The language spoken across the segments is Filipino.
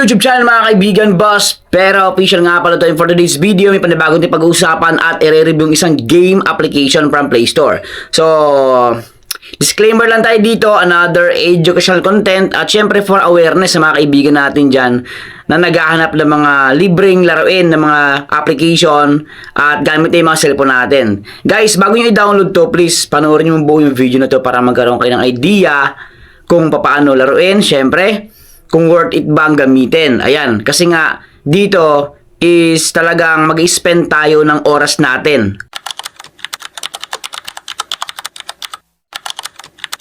YouTube channel mga kaibigan, Boss Pero official nga pala ito. For today's video, may panibagong din pag-uusapan at i-review yung isang game application from Play Store. So, disclaimer lang tayo dito, another educational content at syempre for awareness sa mga kaibigan natin dyan na naghahanap ng mga libreng laruin ng mga application at gamit yung mga cellphone natin. Guys, bago nyo i-download to, please panoorin nyo buo yung video na to para magkaroon kayo ng idea kung paano laruin, syempre kung worth it bang gamitin. Ayan, kasi nga dito is talagang mag-spend tayo ng oras natin.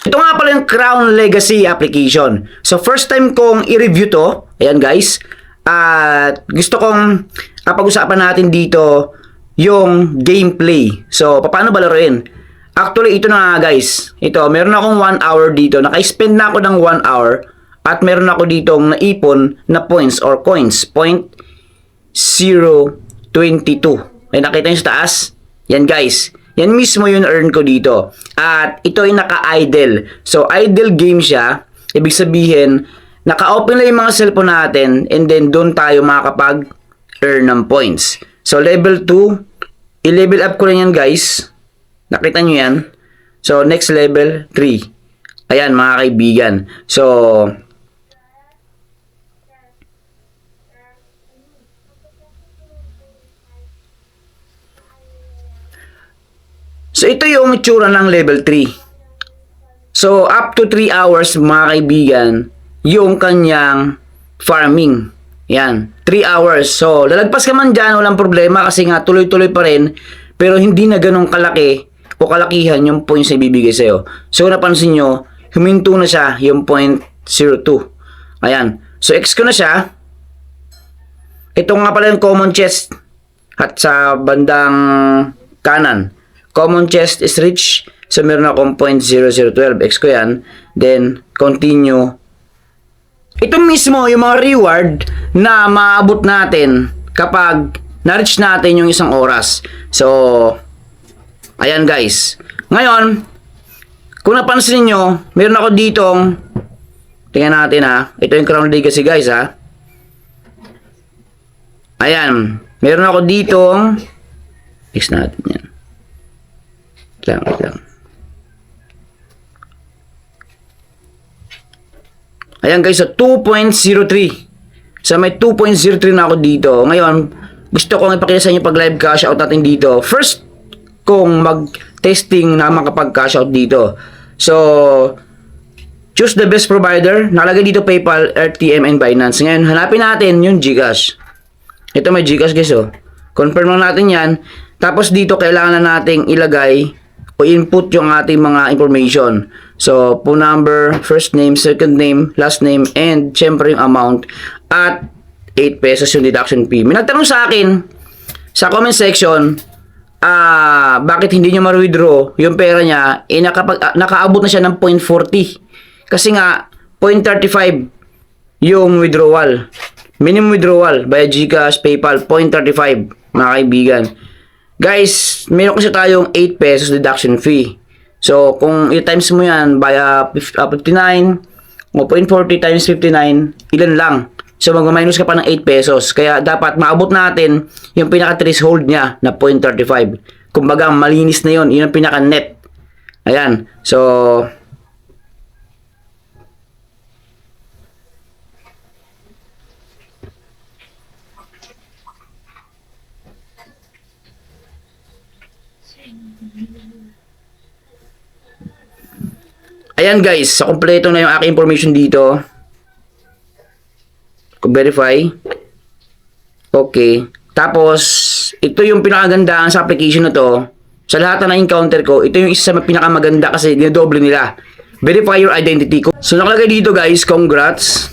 Ito nga pala yung Crown Legacy application. So first time kong i-review to. Ayan guys. At gusto kong pag-usapan natin dito yung gameplay. So paano ba laruin? Actually ito na nga guys. Ito, meron akong 1 hour dito. Naka-spend na ako ng 1 hour. At meron ako ditong naipon na points or coins. 0.022. May nakita nyo sa taas? Yan guys. Yan mismo yung earn ko dito. At ito ay naka-idle. So, idle game siya. Ibig sabihin, naka-open lang yung mga cellphone natin and then doon tayo makakapag-earn ng points. So, level 2, i-level up ko lang yan guys. Nakita nyo yan? So, next level 3. Ayan mga kaibigan. So, ito yung itsura ng level 3. So, up to 3 hours, mga kaibigan, yung kanyang farming. Yan, 3 hours. So, lalagpas ka man dyan, walang problema kasi nga tuloy-tuloy pa rin, pero hindi na ganun kalaki o kalakihan yung points na ibibigay sa'yo. So, napansin nyo, huminto na siya yung 0.02. Ayan. So, X ko na siya. Ito nga pala yung common chest at sa bandang kanan. Common chest is rich. So, meron akong 0.0012. X ko yan. Then, continue. Ito mismo yung mga reward na maabot natin kapag na-reach natin yung isang oras. So, ayan guys. Ngayon, kung napansin nyo, meron ako ditong, tingnan natin ha. Ito yung Crown Legacy guys ha. Ayan. Meron ako ditong, fix natin yan. Wait lang. Ayan guys, so 2.03. So may 2.03 na ako dito. Ngayon, gusto kong ipakita sa inyo pag live cash out natin dito. First, kung mag-testing na makapag-cash out dito. So, choose the best provider. Nakalagay dito PayPal, RTM, and Binance. Ngayon, hanapin natin yung GCash. Ito may GCash guys oh. Confirm lang natin yan. Tapos dito kailangan na nating ilagay o input yung ating mga information. So, phone number, first name, second name, last name, and syempre yung amount. At 8 pesos yung deduction fee. May nagtanong sa akin sa comment section, bakit hindi nyo ma-withdraw yung pera niya, nakaabot na siya ng 0.40. Kasi nga, 0.35 yung withdrawal. Minimum withdrawal via GCash, PayPal, 0.35 mga kaibigan. Guys, meron kasi tayong 8 pesos deduction fee. So, kung i-times mo yan via 59 o 0.40 times 59, ilan lang. So, mag-minus ka pa ng 8 pesos. Kaya, dapat maabot natin yung pinaka-threshold niya na 0.35. Kumbaga, malinis na yun. Yun ang pinaka-net. Ayan. So, ayan guys, sa kompleto na yung aking information dito. Verify. Okay. Tapos, ito yung pinakagandaan sa application na to. Sa lahat na na-encounter ko, ito yung isa sa pinakamaganda kasi dinodoble nila. Verify your identity. So, nakalagay dito guys, congrats.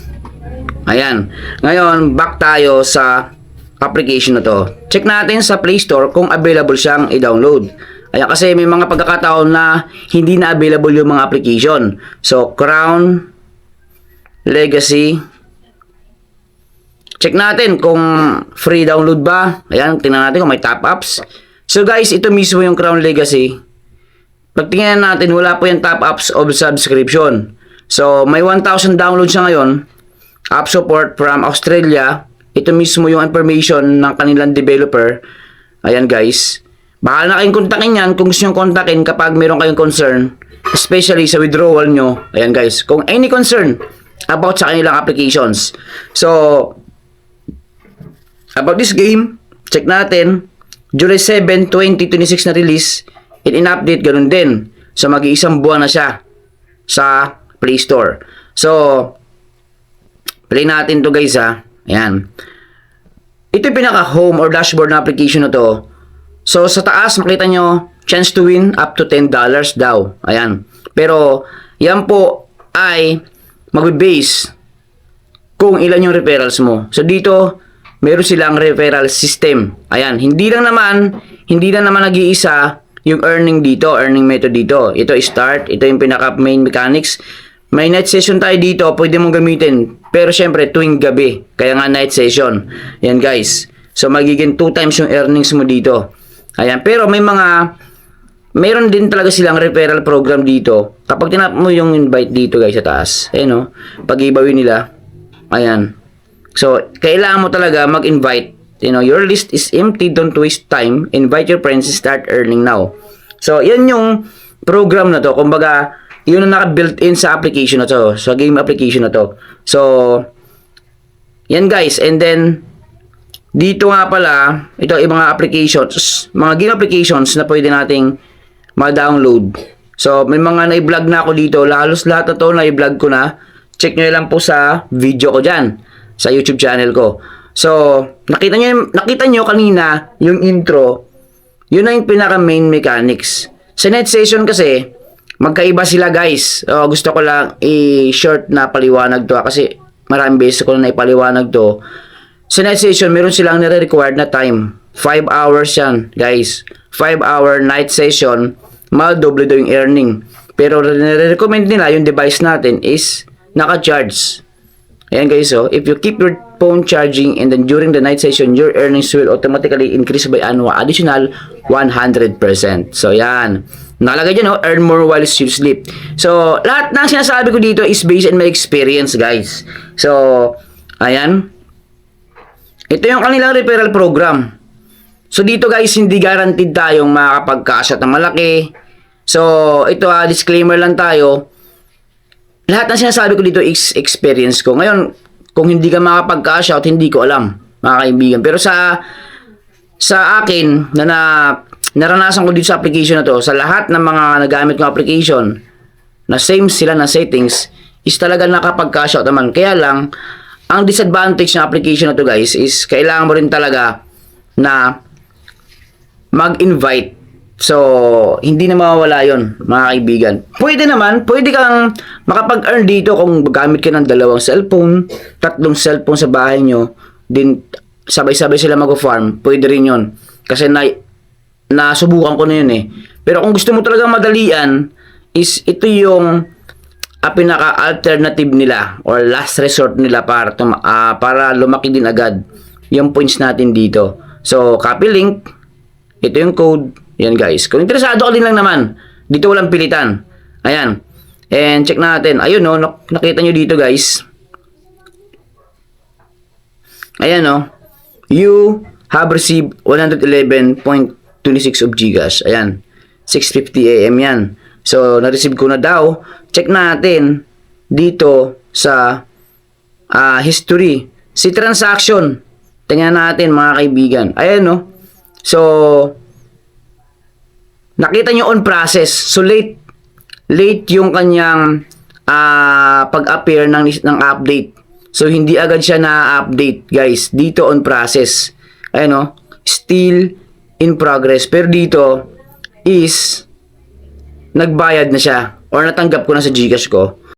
Ayan. Ngayon, back tayo sa application na to. Check natin sa Play Store kung available siyang i-download. Ayan, kasi may mga pagkakataon na hindi na available yung mga application. So, Crown Legacy. Check natin kung free download ba. Ayan, tingnan natin kung may top-ups. So, guys, ito mismo yung Crown Legacy. Pag tingnan natin, wala po yung top-ups of subscription. So, may 1,000 downloads siya ngayon. app support from Australia. Ito mismo yung information ng kanilang developer. Ayan guys. Bahala na kayong kontakin yan kung gusto nyo kontakin kapag meron kayong concern. Especially sa withdrawal nyo. Ayan guys. Kung any concern about sa kanilang applications. So, about this game, check natin. July 7, 2026 na release. In-update, ganun din. So, mag-iisang buwan na siya sa Play Store. So, play natin to guys ha. Ayan. Ito yung pinaka-home or dashboard na application na to. So, sa taas, makita nyo, chance to win up to $10 daw. Ayan. Pero, yan po ay mag-base kung ilan yung referrals mo. So, dito, meron silang referral system. Ayan. Hindi lang naman nag-iisa yung earning dito, earning method dito. Ito start, ito yung pinaka-main mechanics. May night session tayo dito, pwede mong gamitin. Pero syempre, tuwing gabi. Kaya nga night session. Yan guys. So, magiging 2 times yung earnings mo dito. Ayan. Pero meron din talaga silang referral program dito. Kapag tinap mo yung invite dito guys sa taas. Ayan o. Pag-ibawin nila. Ayan. So, kailangan mo talaga mag-invite. You know, your list is empty. Don't waste time. Invite your friends. Start earning now. So, yan yung program na to. Kumbaga, yun ang naka-built in sa application na to. Sa game application na to. So, yan guys. And then, dito nga pala, ito yung mga applications, mga game applications na pwede nating ma-download. So, may mga na-vlog na ako dito. Halos lahat na to na-vlog ko na. Check nyo lang po sa video ko dyan. Sa YouTube channel ko. So, nakita nyo kanina yung intro. Yun na yung pinaka-main mechanics. Sa night session kasi, magkaiba sila guys. Gusto ko lang i-short na paliwanag to kasi maraming beses ko na ipaliwanag to. Sa night session, meron silang nire-required na time. 5 hours yan guys. 5-hour night session, doble daw yung earning. Pero nire-recommend nila yung device natin is naka-charge. Ayan guys, so if you keep your phone charging and then during the night session, your earnings will automatically increase by additional 100%. So yan. Nakalagay dyan, no? Earn more while you sleep. So, lahat ng sinasabi ko dito is based on my experience, guys. So, ayan. Ito yung kanilang referral program. So, dito guys, hindi guaranteed tayong makakapag-cash out ng malaki. So, ito disclaimer lang tayo. Lahat ng sinasabi ko dito is experience ko. Ngayon, kung hindi ka makakapag-cash out, hindi ko alam, mga kaibigan. Pero sa akin, naranasan ko dito sa application na to, sa lahat ng mga nagamit kong application, na same sila na settings, is talaga nakapag-cash out naman. Kaya lang, ang disadvantage ng application na to guys, is kailangan mo rin talaga na mag-invite. So, hindi na mawawala yon mga kaibigan. Pwede kang makapag-earn dito kung gamit ka ng 2 cellphone, 3 cellphone sa bahay nyo, din sabay-sabay sila mag-farm, pwede rin yon. Kasi nasubukan ko na yun eh. Pero kung gusto mo talaga madalian, is ito yung pinaka-alternative nila or last resort nila para lumaki din agad yung points natin dito. So, copy link. Ito yung code. Yan guys. Kung interesado ka din lang naman, dito walang pilitan. Ayan. And check natin. Ayun no, nakita nyo dito guys. Ayan no. You have received 111.26 of Gcash. Ayan. 6:50 AM yan. So, na-receive ko na daw. Check natin dito sa history. Si transaction. Tingnan natin mga kaibigan. Ayan no. So, nakita nyo on process. So, late yung kanyang pag-appear ng update. So, hindi agad siya na-update, guys. Dito on process. Ayan o. Still in progress. Pero dito is nagbayad na siya. Or natanggap ko na sa Gcash ko.